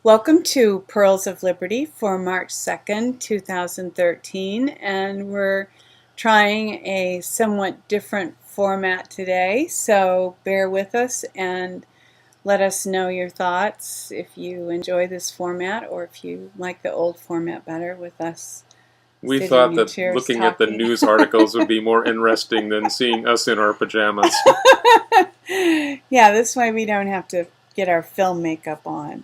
Welcome to Pearls of Liberty for March 2nd, 2013, and we're trying a somewhat different format today, so bear with us and let us know your thoughts if you enjoy this format or if you like the old format better with us. We thought that looking talking. at the news articles would be more interesting than seeing us in our pajamas. Yeah, this way we don't have to get our film makeup on.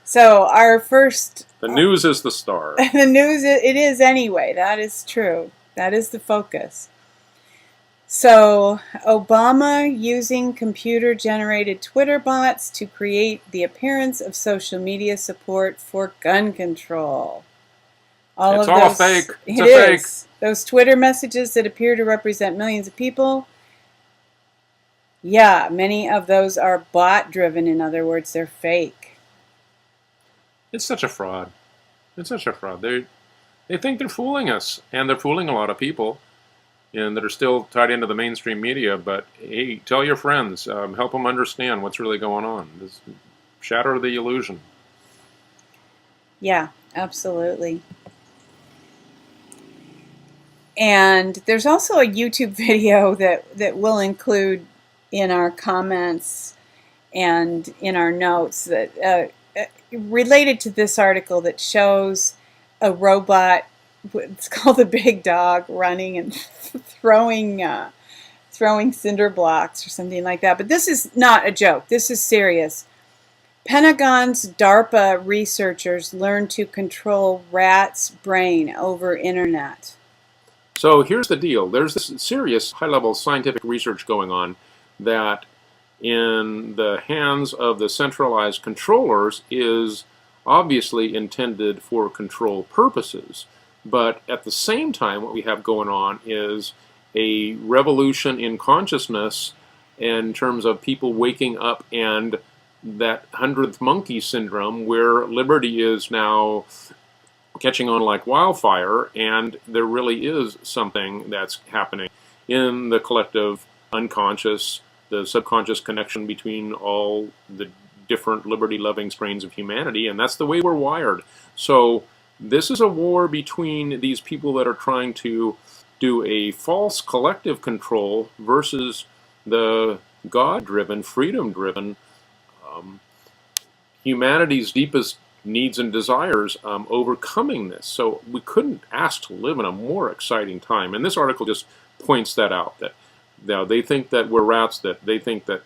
So our first... The news is the star. The news, it is anyway. That is true. That is the focus. So Obama using computer-generated Twitter bots to create the appearance of social media support for gun control. It's all fake. It's a fake. Those Twitter messages that appear to represent millions of people. Yeah, many of those are bot-driven. In other words, they're fake. It's such a fraud. It's such a fraud. They think they're fooling us, and they're fooling a lot of people, and that are still tied into the mainstream media. But hey, tell your friends, help them understand what's really going on. Just shatter the illusion. Yeah, absolutely. And there's also a YouTube video that we'll include in our comments and in our notes that related to this article that shows a robot, it's called the Big Dog, running and throwing cinder blocks or something like that. But this is not a joke. This is serious. Pentagon's DARPA researchers learn to control rats' brain over internet. So here's the deal. There's this serious high-level scientific research going on that in the hands of the centralized controllers is obviously intended for control purposes. But at the same time, what we have going on is a revolution in consciousness in terms of people waking up, and that 100th monkey syndrome where liberty is now catching on like wildfire, and there really is something that's happening in the collective unconscious, the subconscious connection between all the different liberty-loving strains of humanity, and that's the way we're wired. So this is a war between these people that are trying to do a false collective control versus the God-driven, freedom-driven, humanity's deepest needs and desires overcoming this. So we couldn't ask to live in a more exciting time. And this article just points that out, that they think that we're rats, that they think that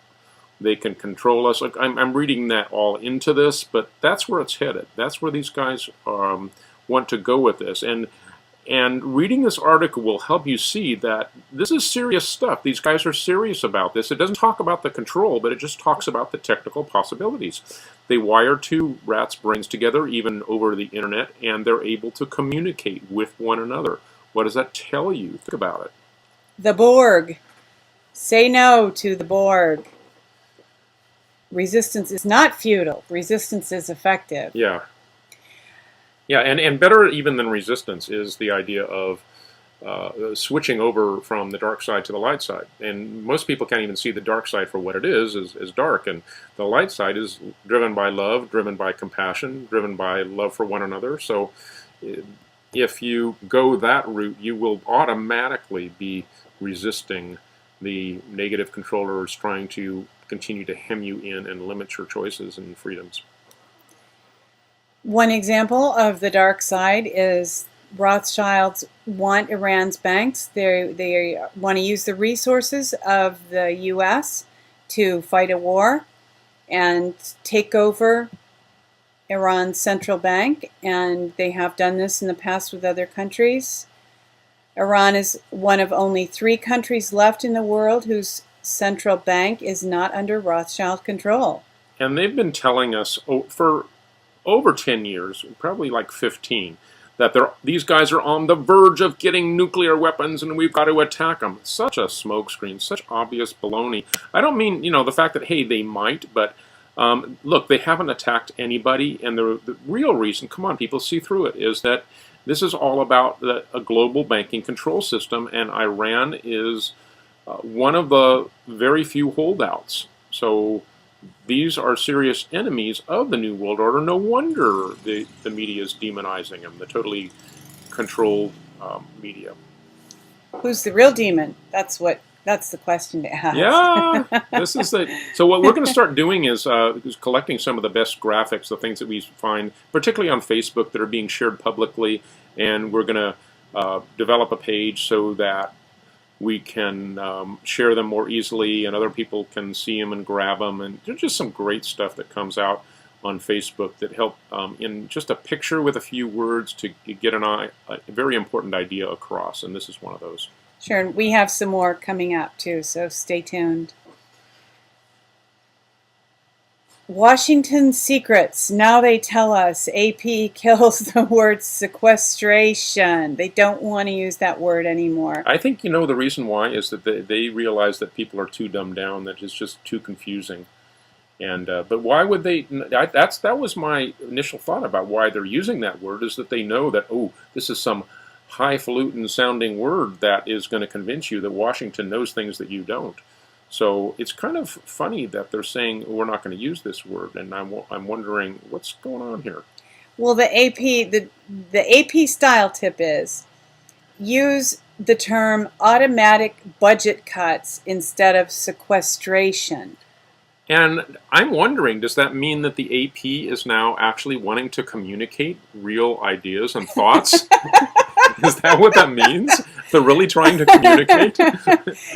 they can control us. Like, I'm reading that all into this, but that's where it's headed. That's where these guys want to go with this. And reading this article will help you see that this is serious stuff. These guys are serious about this. It doesn't talk about the control, but it just talks about the technical possibilities. They wire two rats' brains together, even over the internet, and they're able to communicate with one another. What does that tell you? Think about it. The Borg. Say no to the Borg. Resistance is not futile. Resistance is effective. Yeah. Yeah, and better even than resistance is the idea of switching over from the dark side to the light side. And most people can't even see the dark side for what it is dark. And the light side is driven by love, driven by compassion, driven by love for one another. So if you go that route, you will automatically be resisting the negative controllers trying to continue to hem you in and limit your choices and freedoms. One example of the dark side is Rothschilds want Iran's banks. They want to use the resources of the U.S. to fight a war and take over Iran's central bank, and they have done this in the past with other countries. Iran is one of only 3 countries left in the world whose central bank is not under Rothschild control. And they've been telling us for over 10 years, probably like 15, that these guys are on the verge of getting nuclear weapons and we've got to attack them. Such a smokescreen, such obvious baloney. I don't mean, the fact that, hey, they might, but look, they haven't attacked anybody, and the real reason, come on, people see through it, is that this is all about a global banking control system, and Iran is one of the very few holdouts. So these are serious enemies of the New World Order. No wonder the media is demonizing them, the totally controlled media. Who's the real demon? That's the question to ask. Yeah, this is so what we're going to start doing is collecting some of the best graphics, the things that we find, particularly on Facebook, that are being shared publicly, and we're going to develop a page so that we can share them more easily, and other people can see them and grab them. And there's just some great stuff that comes out on Facebook that help in just a picture with a few words to get a very important idea across, and this is one of those. Sure, and we have some more coming up too, so stay tuned. Washington secrets. Now they tell us AP kills the word sequestration. They don't want to use that word anymore. I think the reason why is that they realize that people are too dumbed down, that it's just too confusing. And but why would they? That was my initial thought about why they're using that word, is that they know that, oh, this is some highfalutin sounding word that is going to convince you that Washington knows things that you don't. So it's kind of funny that they're saying we're not going to use this word, and I'm wondering what's going on here. Well, the AP style tip is use the term automatic budget cuts instead of sequestration. And I'm wondering, does that mean that the AP is now actually wanting to communicate real ideas and thoughts? Is that what that means? They're really trying to communicate?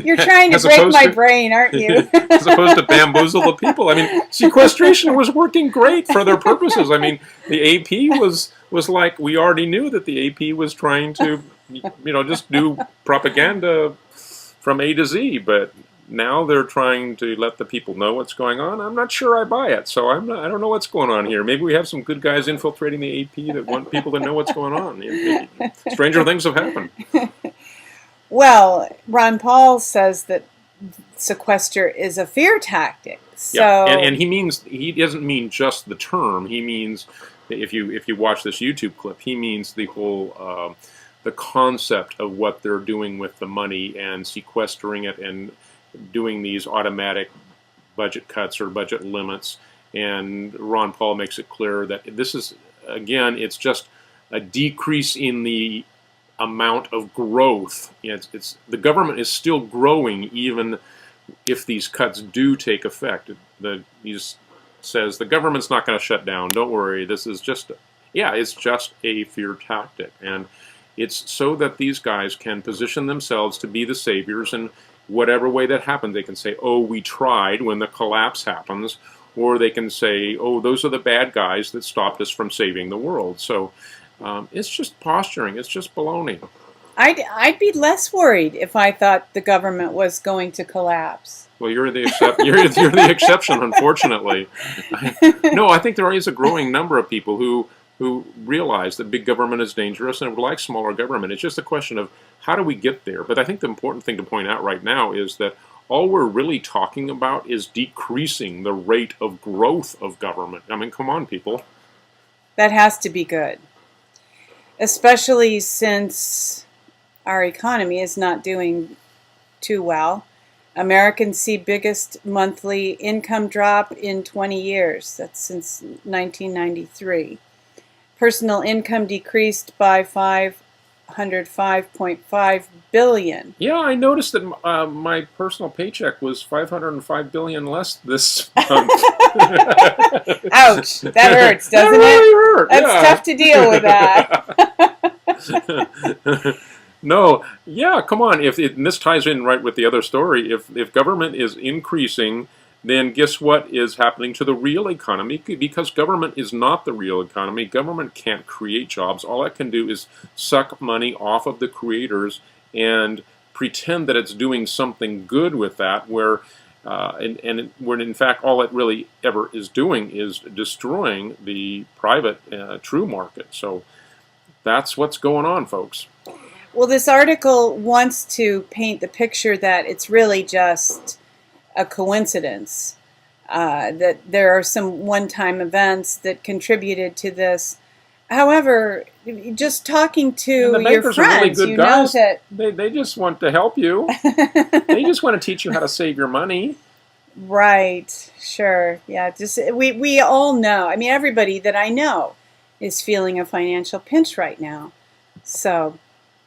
You're trying to break my brain, aren't you? As opposed to bamboozle the people. I mean, sequestration was working great for their purposes. I mean, the AP was like, we already knew that the AP was trying to, just do propaganda from A to Z, but now they're trying to let the people know what's going on. I'm not sure I buy it, so I don't know what's going on here. Maybe we have some good guys infiltrating the AP that want people to know what's going on. Stranger things have happened. Well, Ron Paul says that sequester is a fear tactic. So yeah, and he doesn't mean just the term. He means, if you watch this YouTube clip, he means the whole the concept of what they're doing with the money and sequestering it and doing these automatic budget cuts or budget limits. And Ron Paul makes it clear that this is, again, it's just a decrease in the amount of growth. It's the government is still growing even if these cuts do take effect. He says the government's not going to shut down. Don't worry. This is just, it's just a fear tactic. And it's so that these guys can position themselves to be the saviors, and whatever way that happens, they can say, oh, we tried when the collapse happens, or they can say, oh, those are the bad guys that stopped us from saving the world. So it's just posturing. It's just baloney. I'd be less worried if I thought the government was going to collapse. Well, you're the exception, unfortunately. No, I think there is a growing number of people who realize that big government is dangerous and would like smaller government. It's just a question of how do we get there. But I think the important thing to point out right now is that all we're really talking about is decreasing the rate of growth of government. I mean, come on, people. That has to be good. Especially since our economy is not doing too well. Americans see biggest monthly income drop in 20 years. That's since 1993. Personal income decreased by $505.5 billion. Yeah, I noticed that my personal paycheck was $505 billion less this month. Ouch! That hurts, doesn't that really it? hurt. That's tough to deal with that. No, yeah, come on. And this ties in right with the other story. If government is increasing, then guess what is happening to the real economy? Because government is not the real economy. Government can't create jobs. All it can do is suck money off of the creators and pretend that it's doing something good with that, where in fact all it really ever is doing is destroying the private true market. So that's what's going on, folks. Well, this article wants to paint the picture that it's really just a coincidence, that there are some one-time events that contributed to this. However, just talking to your friends, are really good you guys. know that they just want to help you. They just want to teach you how to save your money. Right. Sure. Yeah. Just we all know. I mean, everybody that I know is feeling a financial pinch right now. So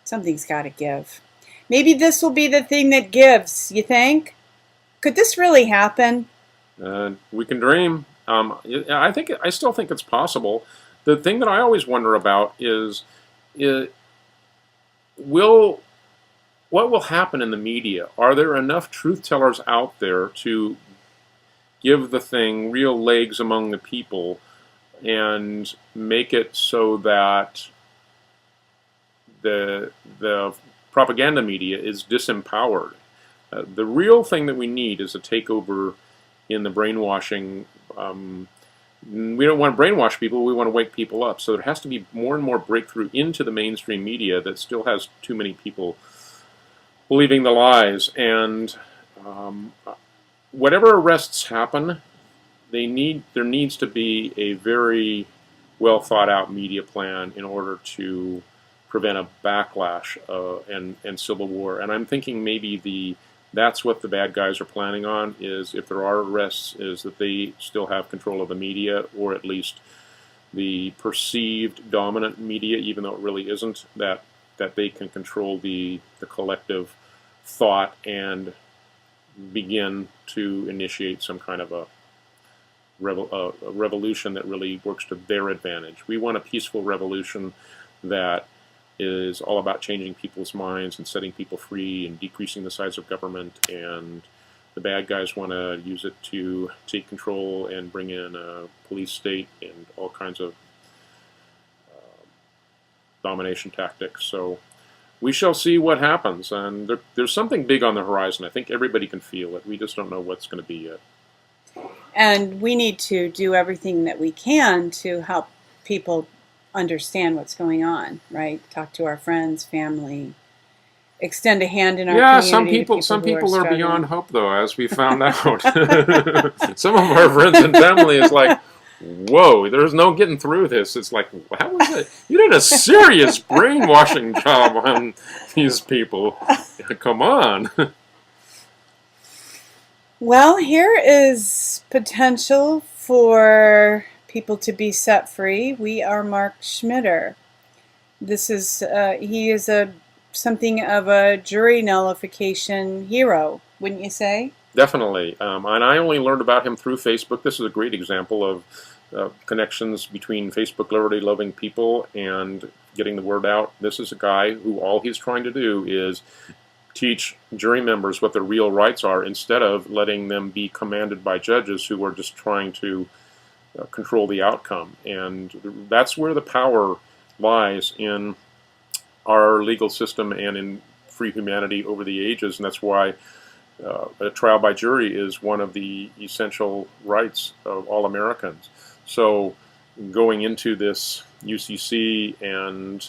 something's got to give. Maybe this will be the thing that gives. You think? Could this really happen? We can dream. I still think it's possible. The thing that I always wonder about is, i- will what will happen in the media? Are there enough truth tellers out there to give the thing real legs among the people and make it so that the propaganda media is disempowered? The real thing that we need is a takeover in the brainwashing. We don't want to brainwash people, we want to wake people up. So there has to be more and more breakthrough into the mainstream media that still has too many people believing the lies. And whatever arrests happen, there needs to be a very well thought out media plan in order to prevent a backlash and civil war. And I'm thinking maybe that's what the bad guys are planning on, is if there are arrests, is that they still have control of the media, or at least the perceived dominant media, even though it really isn't, that they can control the collective thought and begin to initiate some kind of a revolution that really works to their advantage. We want a peaceful revolution that is all about changing people's minds and setting people free and decreasing the size of government, and the bad guys want to use it to take control and bring in a police state and all kinds of domination tactics. So we shall see what happens, and there's something big on the horizon. I think everybody can feel it. We just don't know what's going to be yet. And we need to do everything that we can to help people understand what's going on, right? Talk to our friends, family, extend a hand in our community. Yeah, some people are beyond hope, though, as we found out. Some of our friends and family is like, whoa, there's no getting through this. It's like, how was it? You did a serious brainwashing job on these people. Come on. Well, here is potential for people to be set free. We are Mark Schmidter. This is he is something of a jury nullification hero, wouldn't you say? Definitely. And I only learned about him through Facebook. This is a great example of connections between Facebook liberty-loving people and getting the word out. This is a guy who all he's trying to do is teach jury members what their real rights are, instead of letting them be commanded by judges who are just trying to control the outcome. And that's where the power lies in our legal system and in free humanity over the ages, and that's why a trial by jury is one of the essential rights of all Americans. So going into this UCC and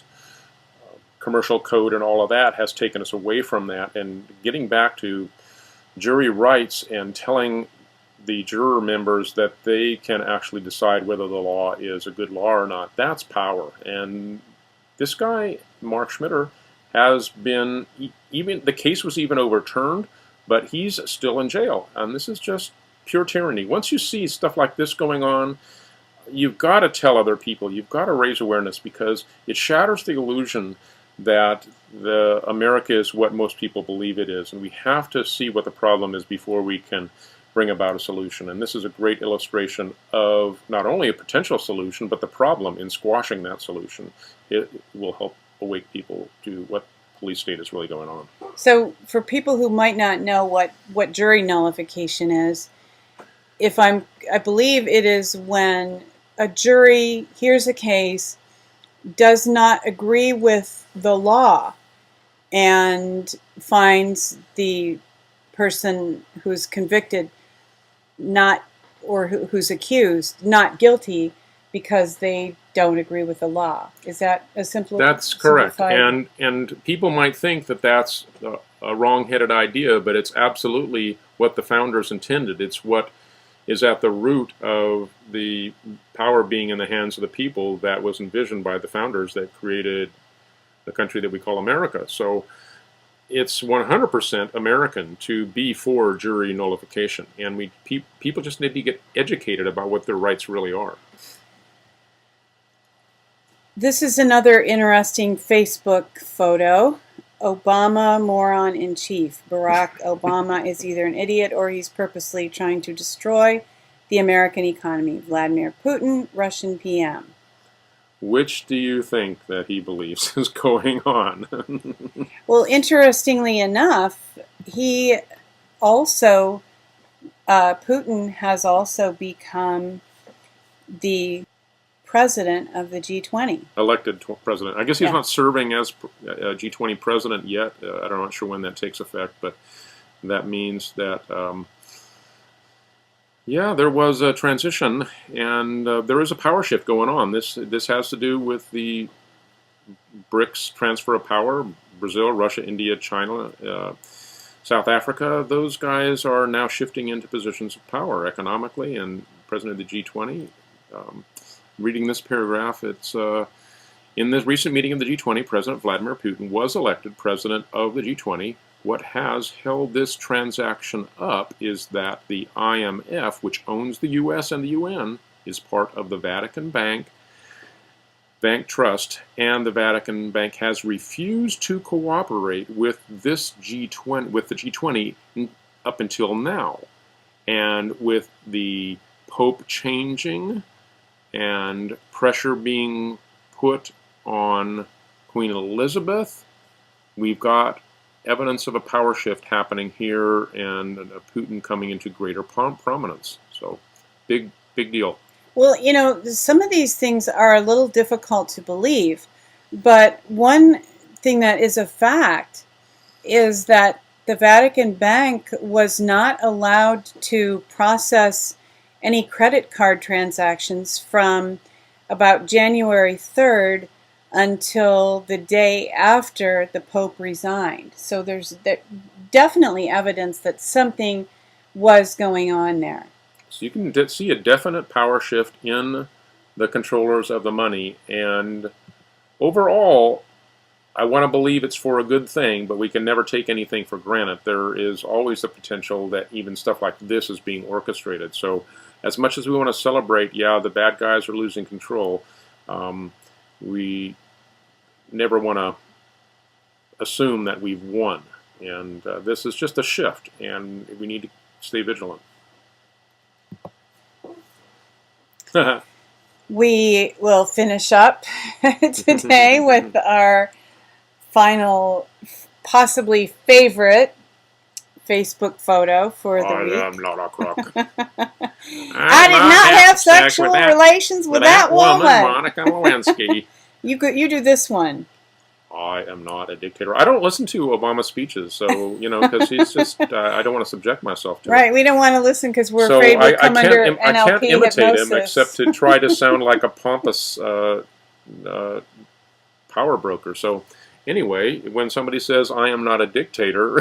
commercial code and all of that has taken us away from that, and getting back to jury rights and telling the juror members that they can actually decide whether the law is a good law or not. That's power. And this guy, Mark Schmidter, has been, even the case was even overturned, but he's still in jail. And this is just pure tyranny. Once you see stuff like this going on, you've got to tell other people. You've got to raise awareness, because it shatters the illusion that America is what most people believe it is. And we have to see what the problem is before we can bring about a solution. And this is a great illustration of not only a potential solution, but the problem in squashing that solution. It will help awake people to what police state is really going on. So for people who might not know what jury nullification is, I believe it is when a jury hears a case, does not agree with the law, and finds the person who's convicted not, or who's accused, not guilty because they don't agree with the law. Is that a simple? That's correct. And people might think that that's a wrong-headed idea, but it's absolutely what the founders intended. It's what is at the root of the power being in the hands of the people that was envisioned by the founders that created the country that we call America. So it's 100% American to be for jury nullification, and people just need to get educated about what their rights really are. This is another interesting Facebook photo. Obama moron in chief. Barack Obama is either an idiot or he's purposely trying to destroy the American economy. Vladimir Putin, Russian PM. Which do you think that he believes is going on? Well, interestingly enough, he also, Putin has also become the president of the G20. Elected president. I guess he's Yeah. not serving as G20 president yet. I'm not sure when that takes effect, but that means that, yeah, there was a transition, and there is a power shift going on. This has to do with the BRICS transfer of power. Brazil, Russia, India, China, South Africa, those guys are now shifting into positions of power economically, and president of the G20. Reading this paragraph, it's in the recent meeting of the G20, President Vladimir Putin was elected president of the G20. What has held this transaction up is that the IMF, which owns the U.S. and the UN, is part of the Vatican Bank Trust, and the Vatican Bank has refused to cooperate with this G20, with the G20 up until now. And with the Pope changing and pressure being put on Queen Elizabeth, we've got evidence of a power shift happening here, and Putin coming into greater prominence. So, big deal. Well, you know, some of these things are a little difficult to believe, but one thing that is a fact is that the Vatican Bank was not allowed to process any credit card transactions from about January 3rd until the day after the Pope resigned. So there's definitely evidence that something was going on there. So you can see a definite power shift in the controllers of the money, and overall, I want to believe it's for a good thing, but we can never take anything for granted. There is always the potential that even stuff like this is being orchestrated. So as much as we want to celebrate, yeah, the bad guys are losing control, we never want to assume that we've won. And this is just a shift, and we need to stay vigilant. We will finish up today with our final, possibly favorite Facebook photo for the week. I am not a crook. I did not have sexual relations with that woman. Monica Lewinsky. You do this one. I am not a dictator. I don't listen to Obama's speeches, so, you know, because he's just, I don't want to subject myself to it. Right, we don't want to listen because we're afraid we'll come under NLP I can't imitate hypnosis. him except to try to sound like a pompous power broker. So, anyway, when somebody says, I am not a dictator,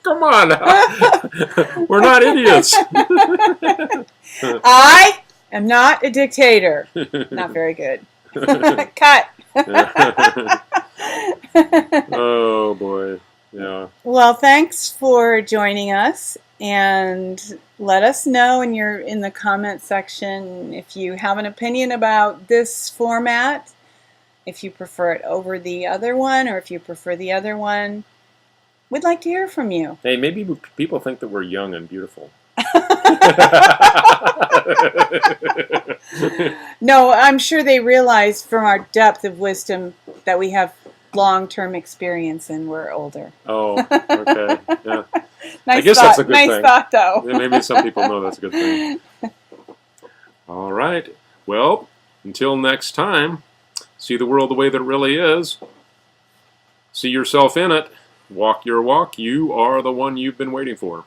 come on now. We're not idiots. I am not a dictator. Not very good. Cut. Oh boy, yeah. Well, thanks for joining us, and let us know in the comment section if you have an opinion about this format, if you prefer it over the other one, or if you prefer the other one. We'd like to hear from you. Hey, maybe people think that we're young and beautiful. No, I'm sure they realize from our depth of wisdom that we have long-term experience and we're older. Oh, okay. Yeah. Nice I guess thought. that's a good thing. Nice thought, though. Yeah, maybe some people know that's a good thing. All right. Well, until next time, see the world the way that it really is. See yourself in it. Walk your walk. You are the one you've been waiting for.